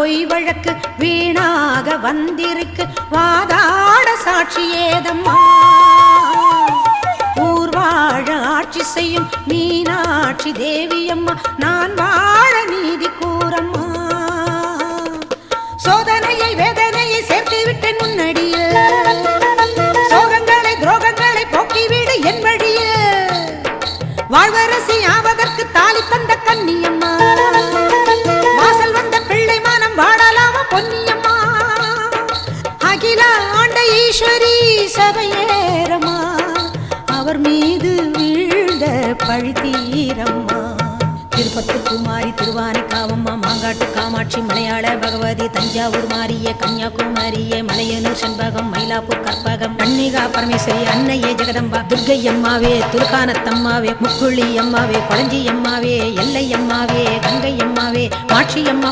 பொய் வழக்கு வீணாக வந்திருக்கு வாதாட சாட்சி ஏதம்மா ஊர் வாழ ஆட்சி செய்யும் மீனாட்சி தேவியம்மா நான் வாழ நீதி கூறம்மா சோதனையை வேதனையை சேர்த்து விட்டேன் முன்னடியில் சோகங்களை துரோகங்களை போக்கிவிடு என் வழியில் வாழ்வரசி ஆவதற்கு தாலி தந்த கன்னியம்மா வாசல் வந்த பிள்ளை மானம் வாழலாமா பொன்னியம்மா அகில ஆண்ட ஈஸ்வரி சபையேறம்மா அவர் மீது வீழ்ந்த பழி தீரம்மா திருப்பத்தூர் குமாரி திருவானைக்காவம்மா மாங்காட்டு காமாட்சி மலையாள பகவதி தஞ்சாவூர் மாரிய கன்னியாகுமரியே மலையனூர் செண்பகம் மயிலாப்பூர் கற்பகம் கன்னிகா பரமேஸ்வரி அன்னையே ஜெகதம்பா துர்க்கை அம்மாவே துர்கானத்தம்மாவே முக்குழி அம்மாவே கொளஞ்சி அம்மாவே எல்லை அம்மாவே கங்கை அம்மாவே மாட்சி அம்மா